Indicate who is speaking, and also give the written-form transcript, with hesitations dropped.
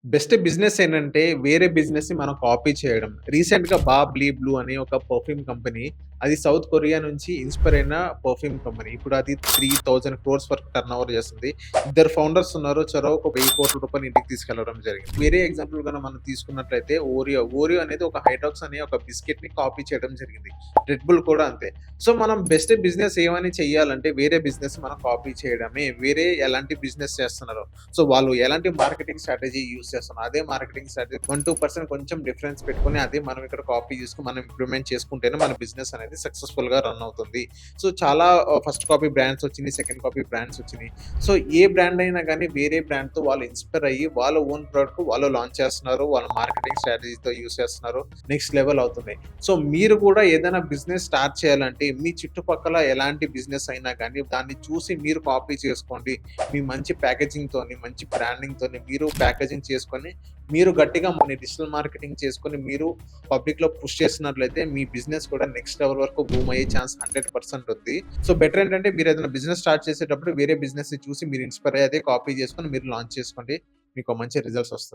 Speaker 1: Best business ఏంటంటే, వేరే బిజినెస్‌ని మనం కాపీ చేయడం. రీసెంట్‌గా 'బ్లీ బ్లూ' అని ఒక పర్ఫ్యూమ్ కంపెనీ, అది సౌత్ కొరియా నుంచి ఇన్‌స్పైర్ అయిన పర్ఫ్యూమ్ కంపెనీ. ఇప్పుడు అది 3000 క్రోర్స్ వరకు టర్నోవర్ చేస్తుంది. ఇద్దరు ఫౌండర్స్ ఉన్నారు. చెరో ఒక ₹1000,00,00,000 ఇంటికి తీసుకెళ్లడం జరిగింది. వేరే ఎగ్జాంపుల్ గన మనం తీసుకున్నట్లయితే ఓరియో అనేది ఒక హైడాక్స్ అనే ఒక బిస్కిట్‌ని కాపీ చేయడం జరిగింది. రెడ్ బుల్ కూడా అంతే. సో, మనం బెస్ట్ బిజినెస్ ఏమని చేయాలంటే, వేరే బిజినెస్ మనం కాపీ చేయడమే. వేరే ఎలాంటి బిజినెస్ చేస్తున్నారో, సో వాళ్ళు ఎలాంటి మార్కెటింగ్ స్ట్రాటజీ యూజ్ చేస్తున్నారు, అదే మార్కెటింగ్ స్ట్రాటజీ 1-2% కొంచెం డిఫరెన్స్ పెట్టుకొని అదే మనం ఇక్కడ కాపీ చేసుకొని మనం ఇంప్లిమెంట్ చేసుకుంటేనే మన బిజినెస్ అనేది సక్సెస్ఫుల్ గా రన్ అవుతుంది. సో చాలా ఫస్ట్ కాపీ బ్రాండ్స్ వచ్చినాయి, సెకండ్ కాపీ బ్రాండ్స్ వచ్చినాయి. సో ఏ బ్రాండ్ అయినా కానీ వేరే బ్రాండ్ తో వాళ్ళు ఇన్స్పైర్ అయ్యి వాళ్ళ ఓన్ ప్రోడక్ట్ వాళ్ళు లాంచ్ చేస్తున్నారు, వాళ్ళ మార్కెటింగ్ స్ట్రాటజీతో యూజ్ చేస్తున్నారు, నెక్స్ట్ లెవెల్ అవుతుంది. సో మీరు కూడా ఏదైనా బిజినెస్ స్టార్ట్ చేయాలంటే మీ చుట్టుపక్కల ఎలాంటి బిజినెస్ అయినా కానీ దాన్ని చూసి మీరు కాపీ చేసుకోండి. మీ మంచి ప్యాకేజింగ్ తోని, మంచి బ్రాండింగ్ తోని మీరు ప్యాకేజింగ్ చేసుకొని, మీరు గట్టిగా మన డిజిటల్ మార్కెటింగ్ చేసుకొని, మీరు పబ్లిక్‌లో పుష్ చేస్తున్నట్లయితే మీ బిజినెస్ కూడా నెక్స్ట్ లెవెల్ వరకు బూమ్ అయ్యే ఛాన్స్ 100% ఉంది. సో బెటర్ ఏంటంటే మీరు ఏదైనా బిజినెస్ స్టార్ట్ చేసేటప్పుడు వేరే బిజినెస్‌ని చూసి మీరు ఇన్‌స్పైర్ అయ్యి అదే కాపీ చేసుకొని మీరు లాంచ్ చేసుకోండి. మీకు మంచి రిజల్ట్స్ వస్తాయి.